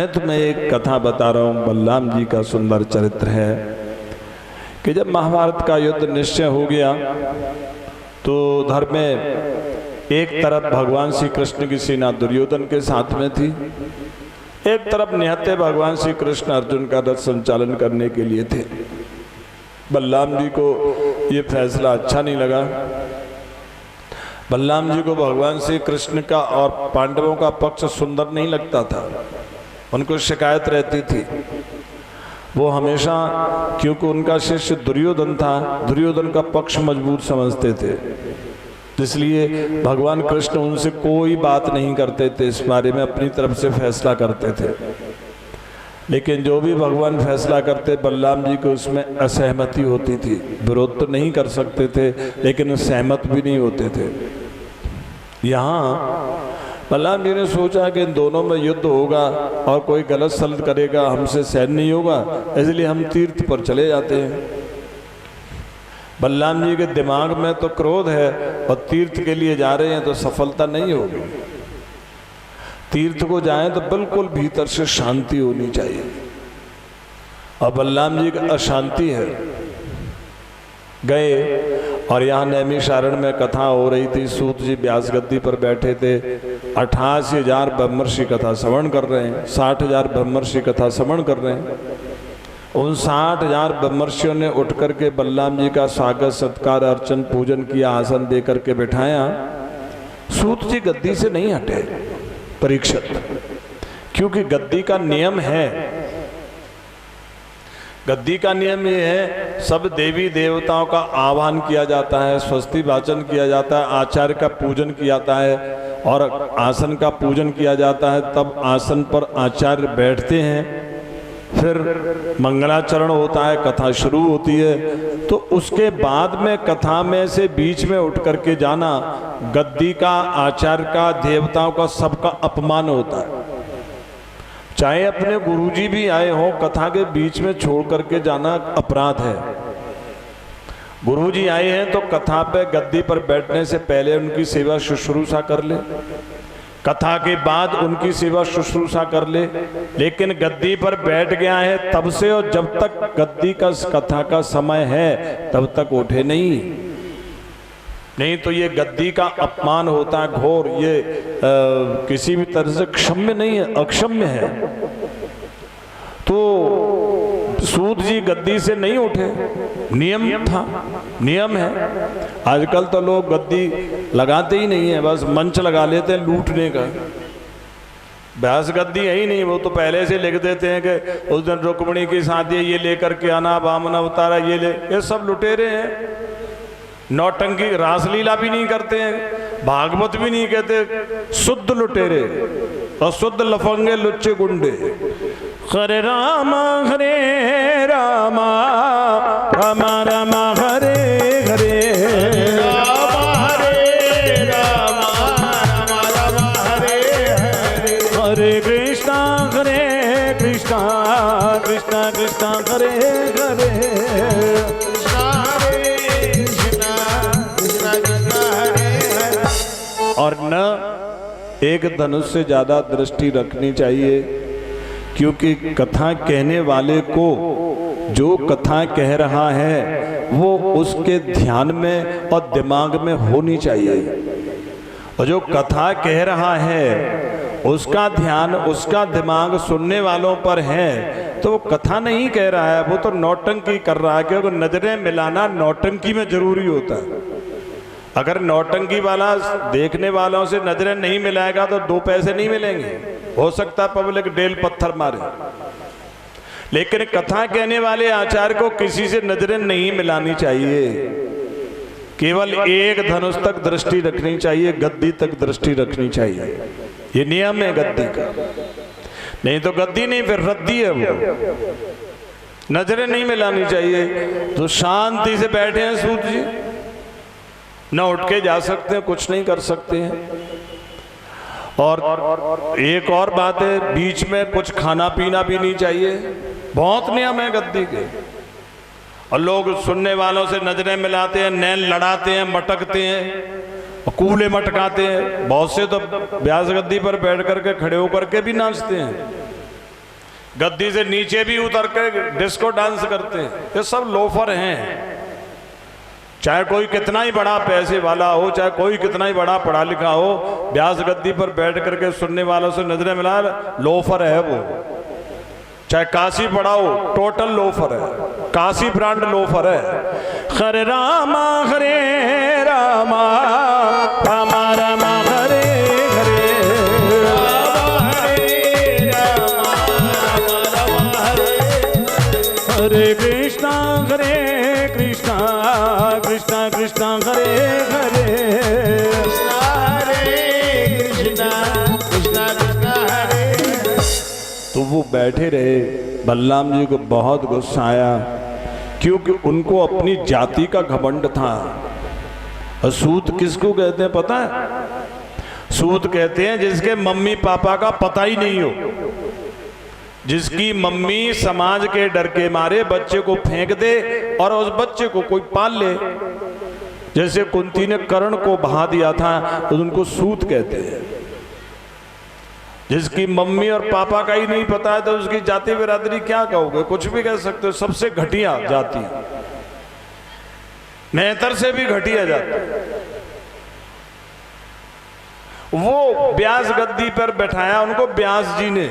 मैं तुम्हें एक कथा बता रहा हूँ, बलराम जी का सुंदर चरित्र है कि जब महाभारत का युद्ध निश्चय हो गया तो उधर में एक तरफ भगवान श्री कृष्ण की सेना दुर्योधन के साथ में थी, एक तरफ निहत्थे भगवान श्री कृष्ण अर्जुन का रथ संचालन करने के लिए थे। बलराम जी को ये फैसला अच्छा नहीं लगा। बलराम जी को भगवान श्री कृष्ण का और पांडवों का पक्ष सुंदर नहीं लगता था, उनको शिकायत रहती थी। वो हमेशा, क्योंकि उनका शिष्य दुर्योधन था, दुर्योधन का पक्ष मजबूत समझते थे, इसलिए भगवान कृष्ण उनसे कोई बात नहीं करते थे, इस बारे में अपनी तरफ से फैसला करते थे। लेकिन जो भी भगवान फैसला करते बलराम जी को उसमें असहमति होती थी। विरोध तो नहीं कर सकते थे लेकिन सहमत भी नहीं होते थे। यहाँ बलराम जी ने सोचा कि इन दोनों में युद्ध होगा और कोई गलत सलत करेगा, हमसे सहन नहीं होगा, इसलिए हम तीर्थ पर चले जाते हैं। बलराम जी के दिमाग में तो क्रोध है और तीर्थ के लिए जा रहे हैं तो सफलता नहीं होगी। तीर्थ को जाएं तो बिल्कुल भीतर से शांति होनी चाहिए, और बलराम जी की अशांति है। गए और यहाँ नैमिषारण्य में कथा हो रही थी, सूत जी व्यास गद्दी पर बैठे थे, 88,000 ब्रह्मर्षि कथा श्रवण कर रहे हैं, 60,000 ब्रह्मर्षि कथा श्रवण कर रहे हैं। उन 60,000 ब्रह्मर्षियों ने उठ करके बलराम जी का स्वागत सत्कार अर्चन पूजन किया, आसन दे करके बिठाया। सूत जी गद्दी से नहीं हटे परीक्षित, क्योंकि गद्दी का नियम है, गद्दी का नियम ये है, सब देवी देवताओं का आह्वान किया जाता है, स्वस्ति वाचन किया जाता है, आचार्य का पूजन किया जाता है और आसन का पूजन किया जाता है। तब आसन पर आचार्य बैठते हैं, फिर मंगलाचरण होता है, कथा शुरू होती है। तो उसके बाद में कथा में से बीच में उठ करके जाना गद्दी का, आचार्य का, देवताओं का, सबका अपमान होता है। चाहे अपने गुरुजी भी आए हों, कथा के बीच में छोड़ करके जाना अपराध है। गुरुजी आए हैं तो कथा पे गद्दी पर बैठने से पहले उनकी सेवा शुश्रूषा कर ले, कथा के बाद उनकी सेवा शुश्रूषा कर ले। लेकिन गद्दी पर बैठ गया है तब से, और जब तक गद्दी का कथा का समय है तब तक उठे नहीं तो ये गद्दी का अपमान होता है घोर। ये किसी भी तरह से क्षम्य नहीं है, अक्षम्य है। तो सूत जी गद्दी से नहीं उठे, नियम था, नियम है। आजकल तो लोग गद्दी लगाते ही नहीं है, बस मंच लगा लेते हैं लूटने का। व्यास गद्दी है ही नहीं, वो तो पहले से लिख देते हैं कि उस दिन रुक्मिणी की शादी ये लेकर के आना, वामन अवतारा ये सब लुटेरे हैं। नौटंकी रासलीला भी नहीं करते हैं, भागवत भी नहीं कहते, शुद्ध लुटेरे और शुद्ध लफंगे लुच्चे गुंडे। हरे रामा रामा रामा रामा हरे हरे रामा हरे रामा रामा रामा हरे हरे हरे कृष्णा कृष्णा कृष्णा हरे हरे और न एक धनुष से ज्यादा दृष्टि रखनी चाहिए, क्योंकि कथा कहने वाले को जो कथा कह रहा है वो उसके ध्यान में और दिमाग में होनी चाहिए। और जो कथा कह रहा है उसका ध्यान, उसका दिमाग सुनने वालों पर है तो वो कथा नहीं कह रहा है, वो तो नौटंकी कर रहा है। क्योंकि नजरें मिलाना नौटंकी में जरूरी होता है। अगर नौटंकी वाला देखने वालों से नजरें नहीं मिलाएगा तो 2 पैसे नहीं मिलेंगे, हो सकता है पब्लिक डेल पत्थर मारे। लेकिन कथा कहने वाले आचार्य को किसी से नजरें नहीं मिलानी चाहिए, केवल एक धनुष तक दृष्टि रखनी चाहिए, गद्दी तक दृष्टि रखनी चाहिए। ये नियम है गद्दी का, नहीं तो गद्दी नहीं फिर रद्दी है वो। नजरें नहीं मिलानी चाहिए। तो शांति से बैठे हैं सूत जी, न उठ के जा सकते हैं, कुछ नहीं कर सकते हैं। और एक और बात है, बीच में कुछ खाना पीना भी नहीं चाहिए। बहुत नियम है गद्दी के। और लोग सुनने वालों से नजरें मिलाते हैं, नैन लड़ाते हैं, मटकते हैं, कूले मटकाते हैं। बहुत से तो व्यास गद्दी पर बैठ करके खड़े होकर के भी नाचते हैं। गद्दी से नीचे भी उतर के डिस्को डांस करते हैं। ये सब लोफर हैं। चाहे कोई कितना ही बड़ा पैसे वाला हो, चाहे कोई कितना ही बड़ा पढ़ा लिखा हो, व्यास गद्दी पर बैठ करके सुनने वालों से नजरें मिला, लोफर है वो। चाहे काशी पढ़ा हो, टोटल लोफर है, काशी ब्रांड लोफर है। हरे रामा हरे रामा रामा रामा हरे हरे रामा हरे रामा रामा हरे हरे कृष्णा कृष्णा कृष्णा कृष्णा हरे हरे कृष्णा कृष्णा हरे। तो वो बैठे रहे। बलराम जी को बहुत गुस्सा आया, क्योंकि उनको अपनी जाति का घमंड था। सूत किसको कहते हैं पता है? सूत कहते हैं जिसके मम्मी पापा का पता ही नहीं हो, जिसकी मम्मी समाज के डर के मारे बच्चे को फेंक दे और उस बच्चे को कोई पाल ले। जैसे कुंती ने कर्ण को बहा दिया था, तो उनको सूत कहते हैं। जिसकी मम्मी और पापा का ही नहीं पता है, तो उसकी जाति बिरादरी क्या कहोगे? कुछ भी कह सकते हो। सबसे घटिया जाति, मेहतर से भी घटिया जाति। वो व्यास गद्दी पर बैठाया उनको व्यास जी ने।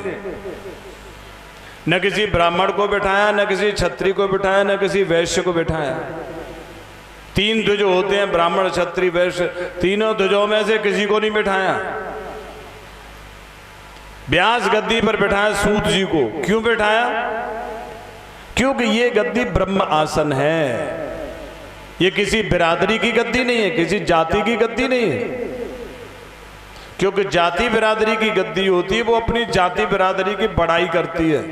न किसी ब्राह्मण को बिठाया, न किसी क्षत्रिय को बिठाया, न किसी वैश्य को बिठाया। तीन ध्वज होते हैं, ब्राह्मण क्षत्रिय वैश्य। तीनों ध्वजों में से किसी को नहीं बिठाया। व्यास गद्दी पर बिठाया सूत जी को। क्यों बिठाया? क्योंकि ये गद्दी ब्रह्म आसन है। ये किसी बिरादरी की गद्दी नहीं है, किसी जाति की गद्दी नहीं है। क्योंकि जाति बिरादरी की गद्दी होती है, वो अपनी जाति बिरादरी की बड़ाई करती है।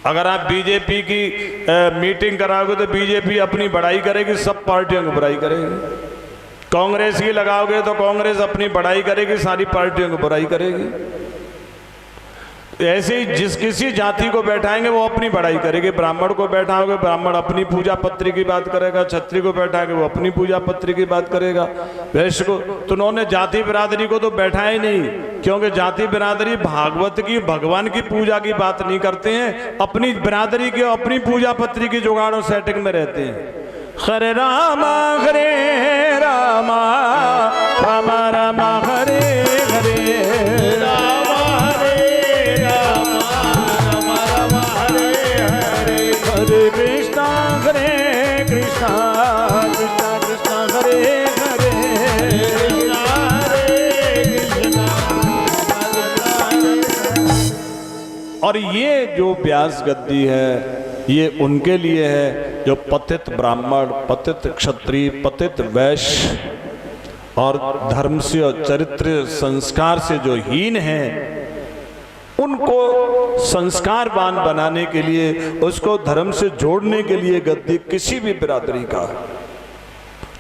अगर आप बीजेपी की मीटिंग कराओगे तो बीजेपी अपनी बड़ाई करेगी, सब पार्टियों की बुराई करेगी। कांग्रेस की लगाओगे तो कांग्रेस अपनी बड़ाई करेगी, सारी पार्टियों की बुराई करेगी। ऐसे ही जिस किसी जाति को बैठाएंगे वो अपनी बड़ाई करेगी। ब्राह्मण को बैठाओगे, ब्राह्मण अपनी पूजा पत्री की बात करेगा। क्षत्रिय को बैठाएंगे, वो अपनी पूजा पत्री की बात करेगा। वैश्य को तो उन्होंने जाति बिरादरी को तो बैठाया ही नहीं, क्योंकि जाति बिरादरी भागवत की, भगवान की पूजा की बात नहीं करते हैं। अपनी बिरादरी की, अपनी पूजा पत्री की जुगाड़ और सेटिंग में रहते हैं। हरे रामा रामा रामा रामा हरे हरे हरे कृष्णा कृष्णा कृष्णा हरे हरे और ये जो व्यास गद्दी है, ये उनके लिए है जो पतित ब्राह्मण, पतित क्षत्रिय, पतित वैश्य और धर्म से और चरित्र संस्कार से जो हीन हैं, उनको संस्कारवान बनाने के लिए, उसको धर्म से जोड़ने के लिए गद्दी किसी भी बिरादरी का,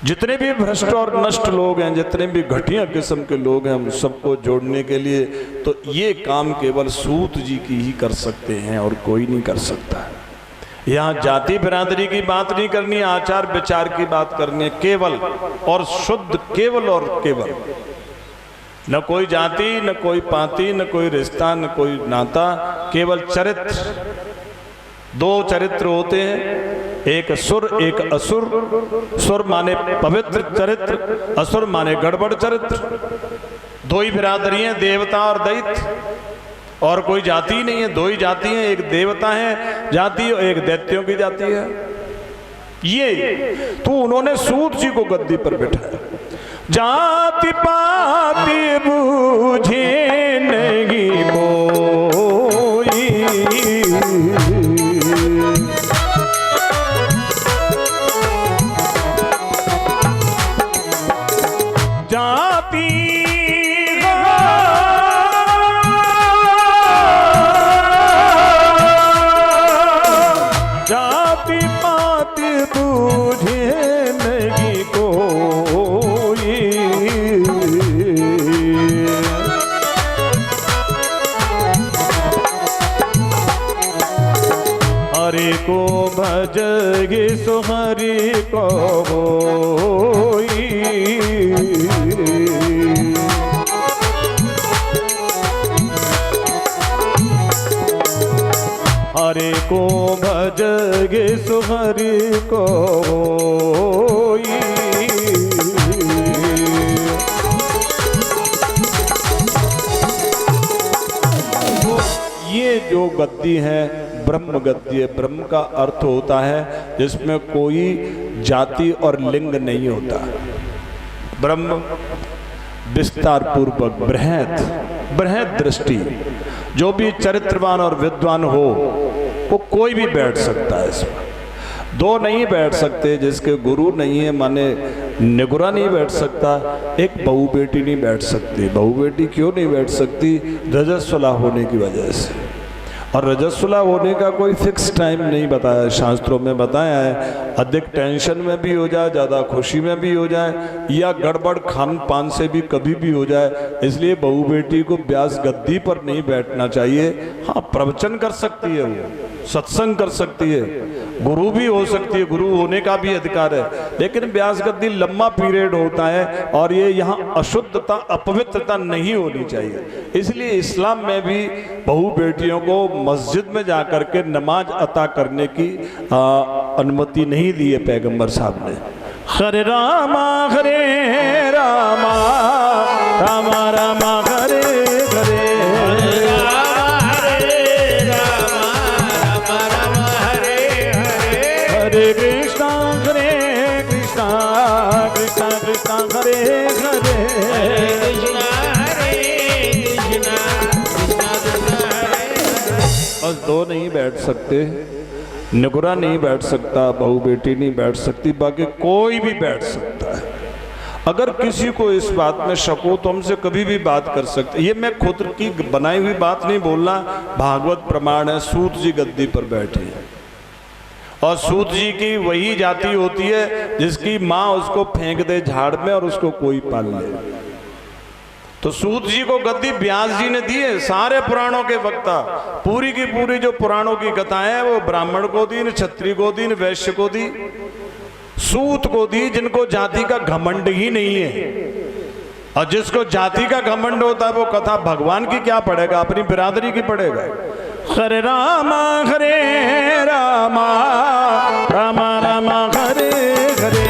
जितने भी भ्रष्ट और नष्ट लोग हैं, जितने भी घटिया किस्म के लोग हैं, हम सबको जोड़ने के लिए तो ये काम केवल सूत जी की ही कर सकते हैं और कोई नहीं कर सकता। यहाँ जाति बिरादरी की बात नहीं करनी है, आचार विचार की बात करनी है, केवल और शुद्ध, केवल और केवल। न कोई जाति, न कोई पाति, न कोई रिश्ता, न कोई नाता, केवल चरित्र। दो चरित्र होते हैं, एक सुर एक असुर। सुर माने पवित्र चरित्र, असुर माने गड़बड़ चरित्र। दो ही बिरादरी हैं, देवता और दैत्य, और कोई जाति नहीं है। दो ही जाति हैं, एक देवता है जाति, एक दैत्यों की जाति है। ये तो उन्होंने सूत जी को गद्दी पर बिठाया। जाति पाति बूझे नहीं मोई, जाति जाति पाति बूझे नहीं कोई, हरि को भजगे सो हरि को होई। को भजगे सुहरि को ये जो गद्दी है ब्रह्म गद्दी है। ब्रह्म का अर्थ होता है जिसमें कोई जाति और लिंग नहीं होता। ब्रह्म विस्तार पूर्वक बृहद दृष्टि, जो भी चरित्रवान और विद्वान हो वो कोई भी बैठ सकता है इसमें। दो नहीं बैठ सकते, जिसके गुरु नहीं है माने निगुरा नहीं बैठ सकता, एक बहू बेटी नहीं बैठ सकती। बहू बेटी क्यों नहीं बैठ सकती? रजस्वला होने की वजह से। और रजस्वला होने का कोई फिक्स टाइम नहीं बताया, शास्त्रों में बताया है अधिक टेंशन में भी हो जाए, ज़्यादा खुशी में भी हो जाए, या गड़बड़ खान पान से भी कभी भी हो जाए। इसलिए बहू बेटी को व्यास गद्दी पर नहीं बैठना चाहिए। हाँ, प्रवचन कर सकती है, वो सत्संग कर सकती है, गुरु भी हो सकती है, गुरु होने का भी अधिकार है, लेकिन व्यास गद्दी लंबा पीरियड होता है और ये यहाँ अशुद्धता अपवित्रता नहीं होनी चाहिए। इसलिए इस्लाम में भी बहू बेटियों को मस्जिद में जाकर के नमाज अता करने की अनुमति नहीं दी है पैगंबर साहब ने। हरे रामा रामा रामा रामा हरे हरे हरे कृष्णा कृष्णा कृष्णा कृष्णा हरे हरे बस दो नहीं बैठ सकते, निगुरा नहीं बैठ सकता, बहू बेटी नहीं बैठ सकती, बाकी कोई भी बैठ सकता है। अगर किसी को इस बात में शक हो तो हमसे कभी भी बात कर सकते। ये मैं खुद की बनाई हुई बात नहीं बोलना, भागवत प्रमाण है। सूत जी गद्दी पर बैठे हैं और सूत जी की वही जाति होती है जिसकी माँ उसको फेंक दे झाड़ में और उसको कोई पाल ले। तो सूत जी को गद्दी व्यास जी ने दी है। सारे पुराणों के वक्ता, पूरी की पूरी जो पुराणों की कथाएं हैं वो ब्राह्मण को दी, क्षत्रिय को दी, वैश्य को दी, सूत को दी, जिनको जाति का घमंड ही नहीं है। और जिसको जाति का घमंड होता है वो कथा भगवान की क्या पढ़ेगा, अपनी बिरादरी की पढ़ेगा। हरे रामा रामा रामा रामा हरे हरे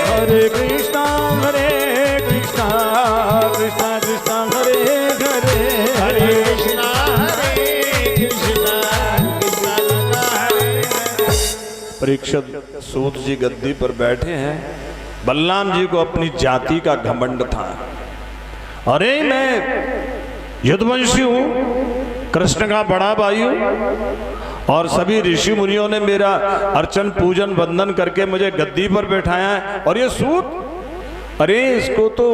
हरे कृष्णा कृष्णा कृष्णा हरे हरे हरे कृष्णा कृष्णा परीक्षित सूत जी गद्दी पर बैठे हैं। बलराम जी को अपनी जाति का घमंड था। अरे मैं यदुवंशी हूं, कृष्ण का बड़ा भाई हूं और सभी ऋषि मुनियों ने मेरा अर्चन पूजन वंदन करके मुझे गद्दी पर बैठाया है, और ये सूत, अरे इसको तो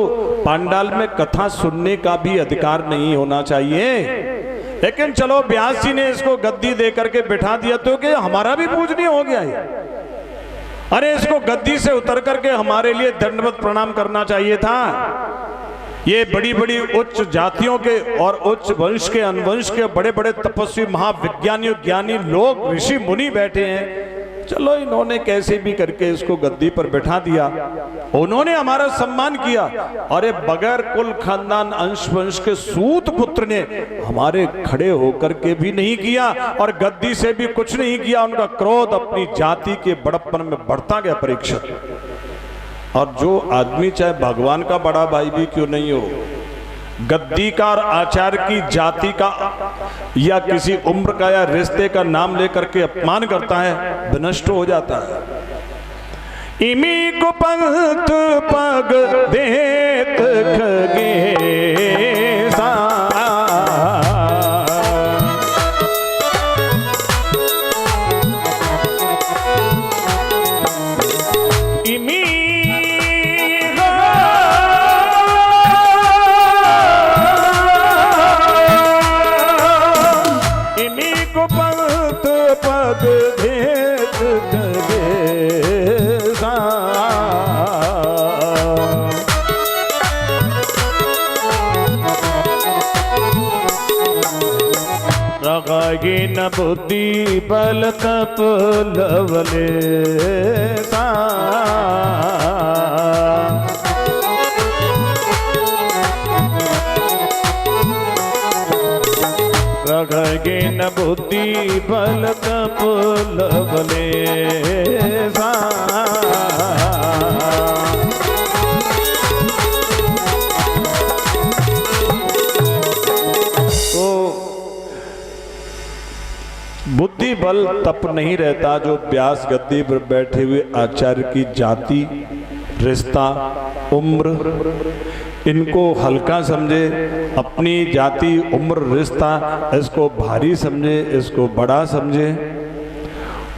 पांडाल में कथा सुनने का भी अधिकार नहीं होना चाहिए। लेकिन चलो व्यास जी ने इसको गद्दी दे करके बैठा दिया तो कि हमारा भी पूजनीय हो गया है। अरे इसको गद्दी से उतर करके हमारे लिए दंडवत प्रणाम करना चाहिए था। ये बड़ी बड़ी उच्च जातियों के और उच्च वंश के अनवंश के बड़े बड़े तपस्वी महाविज्ञानी ज्ञानी लोग ऋषि मुनि बैठे हैं। चलो इन्होंने कैसे भी करके इसको गद्दी पर बैठा दिया, उन्होंने हमारा सम्मान किया। अरे बगैर कुल खानदान अंश वंश के सूत पुत्र ने हमारे खड़े होकर के भी नहीं किया और गद्दी से भी कुछ नहीं किया। उनका क्रोध अपनी जाति के बड़प्पन में बढ़ता गया परीक्षित। और जो आदमी चाहे भगवान का बड़ा भाई भी क्यों नहीं हो, गद्दी का और आचार्य की जाति का या किसी उम्र का या रिश्ते का नाम लेकर के अपमान करता है, विनष्ट हो जाता है। इमी को पंथ पग देत खगे सा न बुद्धि बल तप लवले सा बुद्धि बल तप लवले सा। तो बुद्धि बल तप नहीं रहता जो व्यास गद्दी पर बैठे हुए आचार्य की जाति, रिश्ता, उम्र इनको हल्का समझे, अपनी जाति, उम्र, रिश्ता इसको भारी समझे, इसको बड़ा समझे,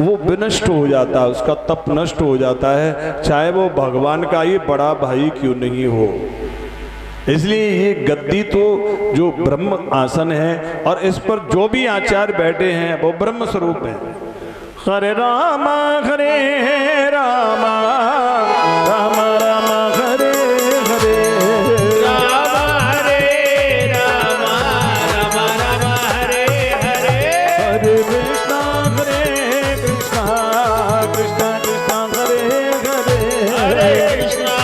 वो विनष्ट हो जाता है, उसका तप नष्ट हो जाता है, चाहे वो भगवान का ही बड़ा भाई क्यों नहीं हो। इसलिए ये गद्दी तो जो ब्रह्म आसन है और इस पर जो भी आचार्य बैठे हैं वो ब्रह्म स्वरूप है। हरे राम राम राम राम हरे हरे, राम हरे राम राम राम हरे हरे, हरे कृष्णा कृष्णा कृष्णा हरे हरे, हरे कृष्णा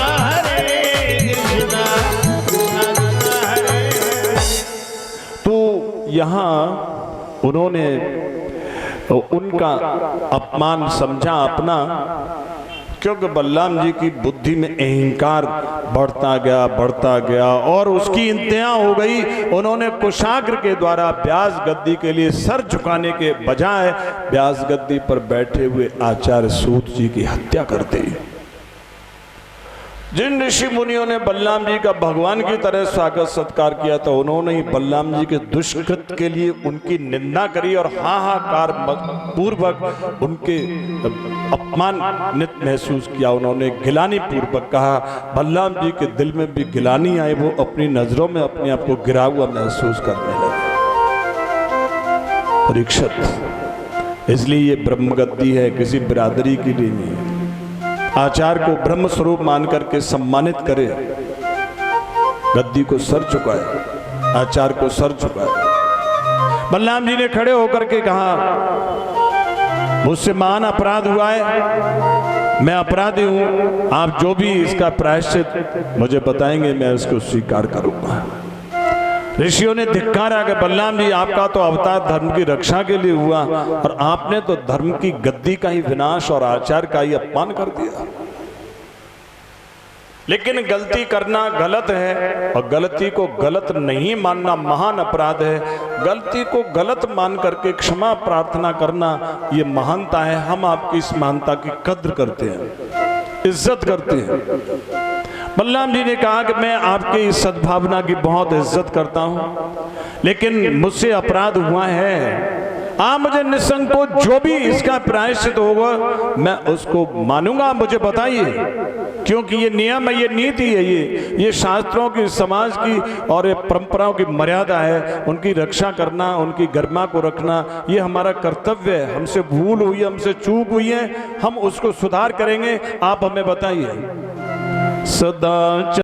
कृष्णा कृष्णा हरे। तो यहाँ उन्होंने उनका अपमान समझा अपना, क्योंकि बलराम जी की बुद्धि में अहंकार बढ़ता गया और उसकी इंतहा हो गई। उन्होंने कुशाग्र के द्वारा व्यास गद्दी के लिए सर झुकाने के बजाय व्यास गद्दी पर बैठे हुए आचार्य सूत जी की हत्या कर दी। जिन ऋषि मुनियों ने बलराम जी का भगवान की तरह स्वागत सत्कार किया था, उन्होंने ही बलराम जी के दुष्कृत के लिए उनकी निंदा करी और हाहाकार पूर्वक उनके अपमानित महसूस किया। उन्होंने गिलानी पूर्वक कहा, बलराम जी के दिल में भी गिलानी आई, वो अपनी नजरों में अपने आप को गिरा हुआ महसूस करने लगे। परीक्षित, इसलिए ये ब्रह्मगद्दी है, किसी बिरादरी की लिए नहीं है। आचार्य को ब्रह्म स्वरूप मान करके सम्मानित करे, गद्दी को सर झुकाए, आचार्य को सर झुकाए। बलराम जी ने खड़े होकर के कहा, मुझसे महान अपराध हुआ है, मैं अपराधी हूं, आप जो भी इसका प्रायश्चित मुझे बताएंगे मैं इसको स्वीकार करूंगा। ऋषियों ने धिक्कारा कि बलराम जी आपका तो अवतार धर्म की रक्षा के लिए हुआ और आपने तो धर्म की गद्दी का ही विनाश और आचार्य का ही अपमान कर दिया। लेकिन गलती करना गलत है और गलती को गलत नहीं मानना महान अपराध है। गलती को गलत मान करके क्षमा प्रार्थना करना ये महानता है। हम आपकी इस महानता की कद्र करते हैं, इज्जत करते हैं। बलराम जी ने कहा कि मैं आपकी इस सद्भावना की बहुत इज्जत करता हूं, लेकिन मुझसे अपराध हुआ है। आप मुझे निसंकोच जो भी इसका प्रायश्चित होगा मैं उसको मानूंगा, मुझे बताइए, क्योंकि ये नियम है, ये नीति है, ये शास्त्रों की, समाज की और ये परंपराओं की मर्यादा है। उनकी रक्षा करना, उनकी गरिमा को रखना ये हमारा कर्तव्य है। हमसे भूल हुई, हमसे चूक हुई है, हम उसको सुधार करेंगे, आप हमें बताइए। सदा